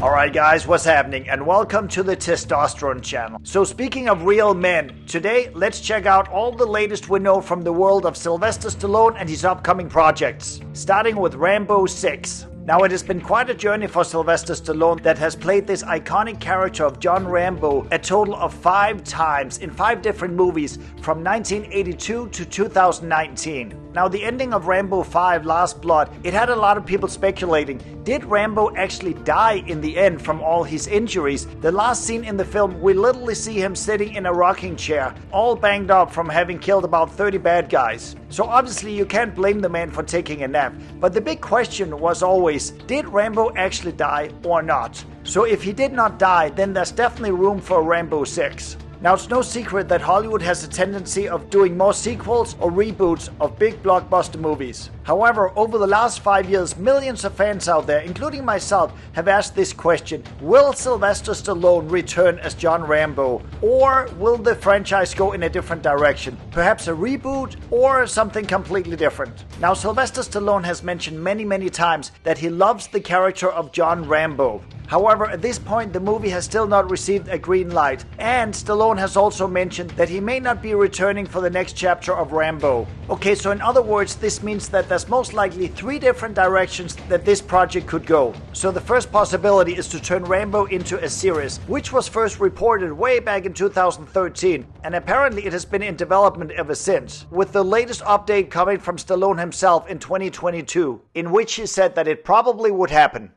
Alright guys, what's happening? And welcome to the Testosterone channel. So speaking of real men, today let's check out all the latest we know from the world of Sylvester Stallone and his upcoming projects. Starting with Rambo 6. Now it has been quite a journey for Sylvester Stallone that has played this iconic character of John Rambo a total of 5 times in 5 different movies from 1982 to 2019. Now the ending of Rambo 5 Last Blood, it had a lot of people speculating, did Rambo actually die in the end from all his injuries? The last scene in the film, we literally see him sitting in a rocking chair, all banged up from having killed about 30 bad guys. So obviously you can't blame the man for taking a nap, but the big question was always, did Rambo actually die or not? So if he did not die, then there's definitely room for Rambo 6. Now it's no secret that Hollywood has a tendency of doing more sequels or reboots of big blockbuster movies. However, over the last 5 years, millions of fans out there, including myself, have asked this question: will Sylvester Stallone return as John Rambo? Or will the franchise go in a different direction? Perhaps a reboot or something completely different? Now Sylvester Stallone has mentioned many times that he loves the character of John Rambo. However, at this point the movie has still not received a green light, and Stallone has also mentioned that he may not be returning for the next chapter of Rambo. Okay, so in other words, this means that there's most likely 3 different directions that this project could go. So the first possibility is to turn Rambo into a series, which was first reported way back in 2013, and apparently it has been in development ever since, with the latest update coming from Stallone himself in 2022, in which he said that it probably would happen.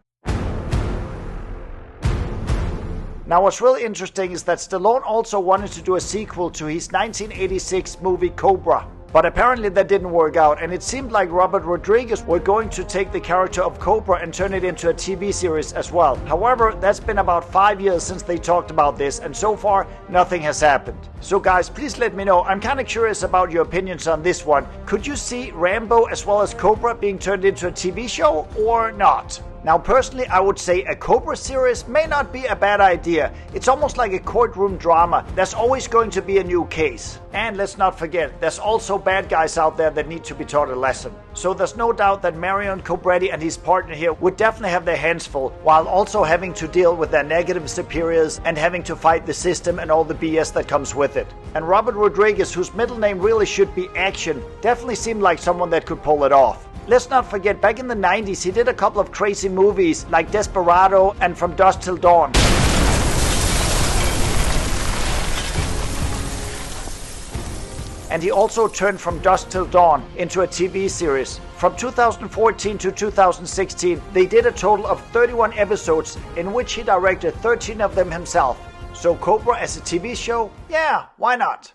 Now what's really interesting is that Stallone also wanted to do a sequel to his 1986 movie Cobra. But apparently that didn't work out, and it seemed like Robert Rodriguez were going to take the character of Cobra and turn it into a TV series as well. However, that's been about 5 years since they talked about this, and so far nothing has happened. So guys, please let me know. I'm kind of curious about your opinions on this one. Could you see Rambo as well as Cobra being turned into a TV show or not? Now personally, I would say a Cobra series may not be a bad idea. It's almost like a courtroom drama. There's always going to be a new case. And let's not forget, there's also bad guys out there that need to be taught a lesson. So there's no doubt that Marion Cobretti and his partner here would definitely have their hands full, while also having to deal with their negative superiors and having to fight the system and all the BS that comes with it. And Robert Rodriguez, whose middle name really should be Action, definitely seemed like someone that could pull it off. Let's not forget, back in the 90s, he did a couple of crazy movies like Desperado and From Dusk Till Dawn. And he also turned From Dusk Till Dawn into a TV series. From 2014 to 2016, they did a total of 31 episodes in which he directed 13 of them himself. So Cobra as a TV show? Yeah, why not?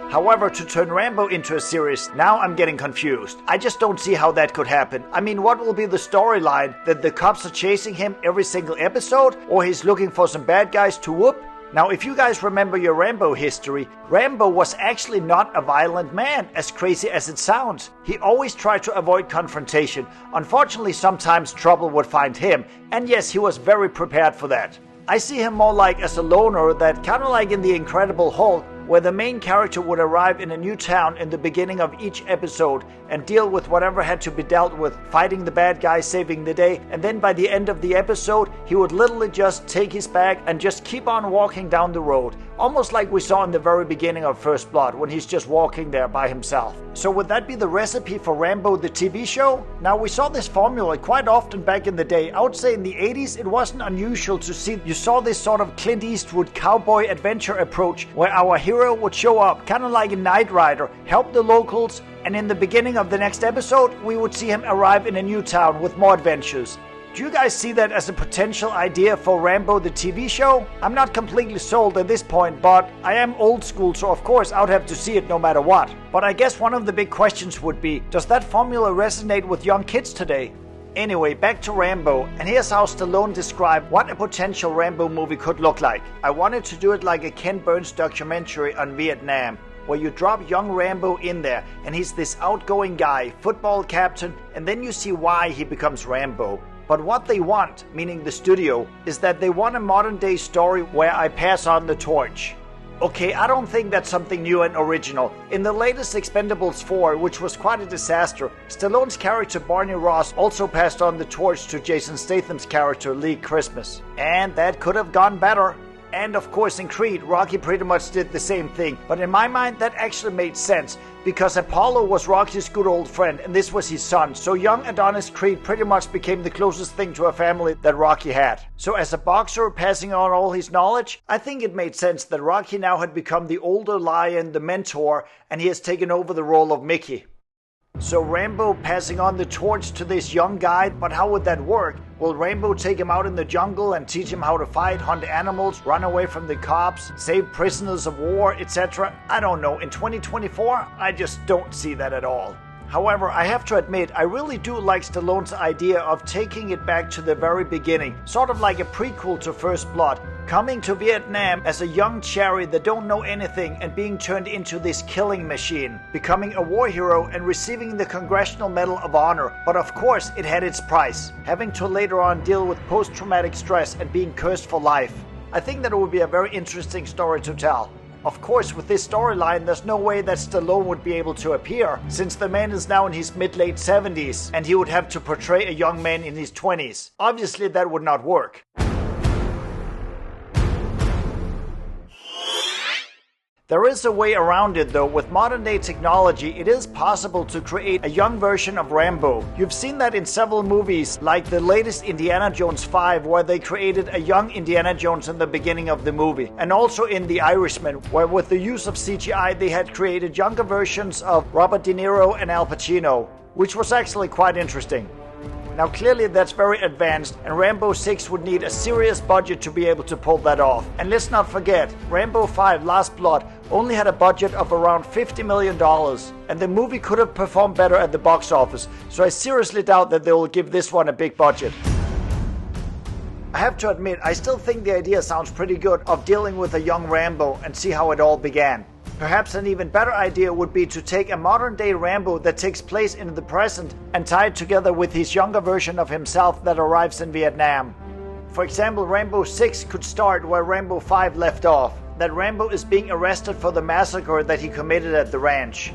However, to turn Rambo into a series, now I'm getting confused. I just don't see how that could happen. I mean, what will be the storyline? That the cops are chasing him every single episode? Or he's looking for some bad guys to whoop? Now, if you guys remember your Rambo history, Rambo was actually not a violent man, as crazy as it sounds. He always tried to avoid confrontation. Unfortunately, sometimes trouble would find him, and yes, he was very prepared for that. I see him more like as a loner, that kind of like in The Incredible Hulk, where the main character would arrive in a new town in the beginning of each episode and deal with whatever had to be dealt with, fighting the bad guy, saving the day, and then by the end of the episode, he would literally just take his bag and just keep on walking down the road. Almost like we saw in the very beginning of First Blood, when he's just walking there by himself. So would that be the recipe for Rambo the TV show? Now we saw this formula quite often back in the day. I would say in the 80s it wasn't unusual to see, you saw this sort of Clint Eastwood cowboy adventure approach where our hero would show up, kind of like a Knight Rider, help the locals, and in the beginning of the next episode we would see him arrive in a new town with more adventures. Do you guys see that as a potential idea for Rambo the TV show? I'm not completely sold at this point, but I am old school, so of course I would have to see it no matter what. But I guess one of the big questions would be, does that formula resonate with young kids today? Anyway, back to Rambo, and here's how Stallone described what a potential Rambo movie could look like. I wanted to do it like a Ken Burns documentary on Vietnam, where you drop young Rambo in there, and he's this outgoing guy, football captain, and then you see why he becomes Rambo. But what they want, meaning the studio, is that they want a modern day story where I pass on the torch. Okay, I don't think that's something new and original. In the latest Expendables 4, which was quite a disaster, Stallone's character Barney Ross also passed on the torch to Jason Statham's character Lee Christmas. And that could have gone better. And of course in Creed, Rocky pretty much did the same thing. But in my mind that actually made sense, because Apollo was Rocky's good old friend and this was his son. So young Adonis Creed pretty much became the closest thing to a family that Rocky had. So as a boxer passing on all his knowledge, I think it made sense that Rocky now had become the older lion, the mentor, and he has taken over the role of Mickey. So Rambo passing on the torch to this young guy, but how would that work? Will Rambo take him out in the jungle and teach him how to fight, hunt animals, run away from the cops, save prisoners of war, etc.? I don't know. In 2024, I just don't see that at all. However, I have to admit, I really do like Stallone's idea of taking it back to the very beginning, sort of like a prequel to First Blood, coming to Vietnam as a young cherry that don't know anything and being turned into this killing machine, becoming a war hero and receiving the Congressional Medal of Honor. But of course, it had its price, having to later on deal with post-traumatic stress and being cursed for life. I think that it would be a very interesting story to tell. Of course, with this storyline, there's no way that Stallone would be able to appear, since the man is now in his mid-late 70s, and he would have to portray a young man in his 20s. Obviously, that would not work. There is a way around it though. With modern day technology, it is possible to create a young version of Rambo. You've seen that in several movies, like the latest Indiana Jones 5, where they created a young Indiana Jones in the beginning of the movie. And also in The Irishman, where with the use of CGI they had created younger versions of Robert De Niro and Al Pacino, which was actually quite interesting. Now clearly that's very advanced, and Rambo 6 would need a serious budget to be able to pull that off. And let's not forget, Rambo 5 Last Blood only had a budget of around $50 million, and the movie could have performed better at the box office, so I seriously doubt that they will give this one a big budget. I have to admit, I still think the idea sounds pretty good of dealing with a young Rambo and see how it all began. Perhaps an even better idea would be to take a modern-day Rambo that takes place in the present and tie it together with his younger version of himself that arrives in Vietnam. For example, Rambo 6 could start where Rambo 5 left off, that Rambo is being arrested for the massacre that he committed at the ranch.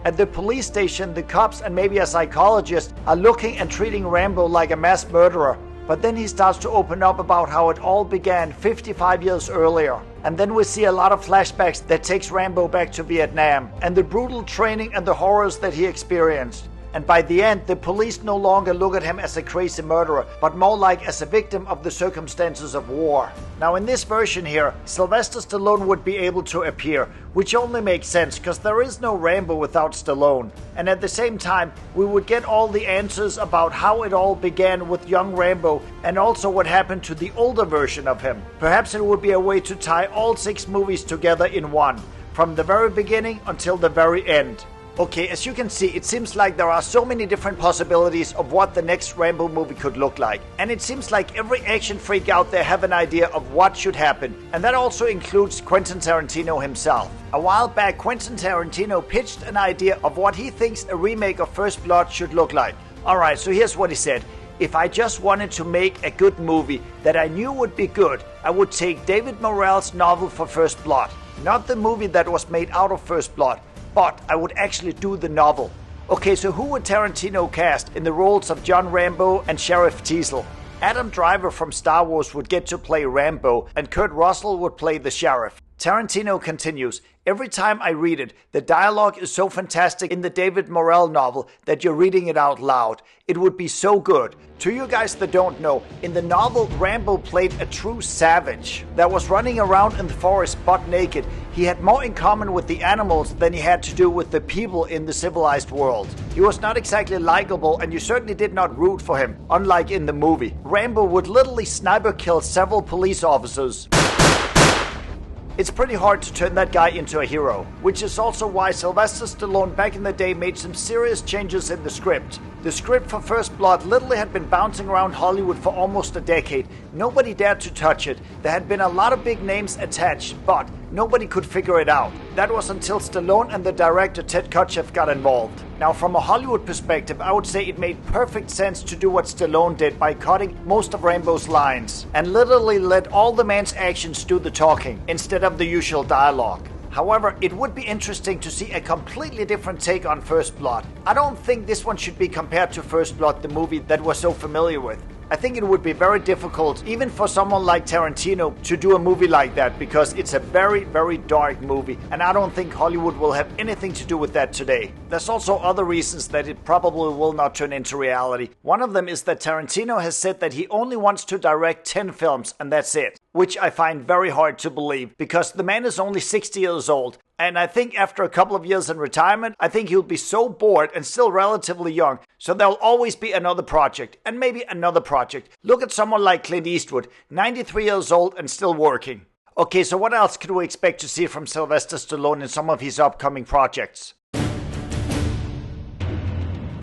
At the police station, the cops and maybe a psychologist are looking and treating Rambo like a mass murderer. But then he starts to open up about how it all began 55 years earlier. And then we see a lot of flashbacks that takes Rambo back to Vietnam and the brutal training and the horrors that he experienced. And by the end, the police no longer look at him as a crazy murderer, but more like as a victim of the circumstances of war. Now in this version here, Sylvester Stallone would be able to appear, which only makes sense because there is no Rambo without Stallone. And at the same time, we would get all the answers about how it all began with young Rambo and also what happened to the older version of him. Perhaps it would be a way to tie all 6 movies together in one, from the very beginning until the very end. Okay, as you can see, it seems like there are so many different possibilities of what the next Rambo movie could look like. And it seems like every action freak out there have an idea of what should happen. And that also includes Quentin Tarantino himself. A while back, Quentin Tarantino pitched an idea of what he thinks a remake of First Blood should look like. Alright, so here's what he said. If I just wanted to make a good movie that I knew would be good, I would take David Morrell's novel for First Blood. Not the movie that was made out of First Blood, but I would actually do the novel. Okay, so who would Tarantino cast in the roles of John Rambo and Sheriff Teasel? Adam Driver from Star Wars would get to play Rambo, and Kurt Russell would play the sheriff. Tarantino continues, every time I read it, the dialogue is so fantastic in the David Morrell novel that you're reading it out loud. It would be so good. To you guys that don't know, in the novel, Rambo played a true savage that was running around in the forest butt naked. He had more in common with the animals than he had to do with the people in the civilized world. He was not exactly likable, and you certainly did not root for him, unlike in the movie. Rambo would literally sniper kill several police officers. It's pretty hard to turn that guy into a hero, which is also why Sylvester Stallone back in the day made some serious changes in the script. The script for First Blood literally had been bouncing around Hollywood for almost a decade. Nobody dared to touch it. There had been a lot of big names attached, but nobody could figure it out. That was until Stallone and the director Ted Kotcheff got involved. Now, from a Hollywood perspective, I would say it made perfect sense to do what Stallone did by cutting most of Rambo's lines and literally let all the man's actions do the talking instead of the usual dialogue. However, it would be interesting to see a completely different take on First Blood. I don't think this one should be compared to First Blood, the movie that we're so familiar with. I think it would be very difficult, even for someone like Tarantino, to do a movie like that because it's a very, very dark movie, and I don't think Hollywood will have anything to do with that today. There's also other reasons that it probably will not turn into reality. One of them is that Tarantino has said that he only wants to direct 10 films, and that's it. Which I find very hard to believe, because the man is only 60 years old. And I think after a couple of years in retirement, I think he'll be so bored and still relatively young. So there'll always be another project, and maybe another project. Look at someone like Clint Eastwood, 93 years old and still working. Okay, so what else could we expect to see from Sylvester Stallone in some of his upcoming projects?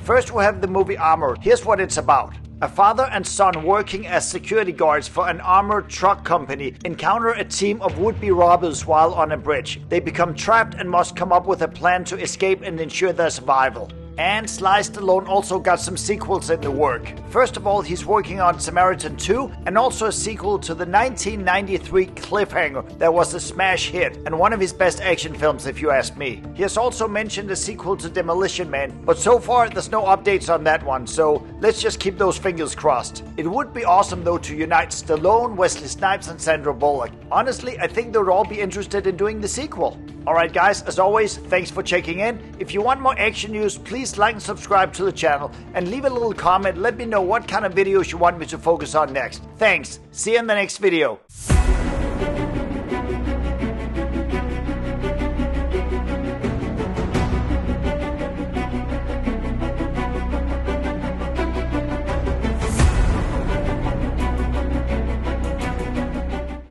First we have the movie Armor. Here's what it's about. A father and son working as security guards for an armored truck company encounter a team of would-be robbers while on a bridge. They become trapped and must come up with a plan to escape and ensure their survival. And Sly Stallone also got some sequels in the work. First of all, he's working on Samaritan 2 and also a sequel to the 1993 Cliffhanger that was a smash hit and one of his best action films if you ask me. He has also mentioned a sequel to Demolition Man, but so far there's no updates on that one, so let's just keep those fingers crossed. It would be awesome though to unite Stallone, Wesley Snipes and Sandra Bullock. Honestly, I think they would all be interested in doing the sequel. Alright guys, as always, thanks for checking in. If you want more action news, please like and subscribe to the channel and leave a little comment. Let me know what kind of videos you want me to focus on next. Thanks. See you in the next video.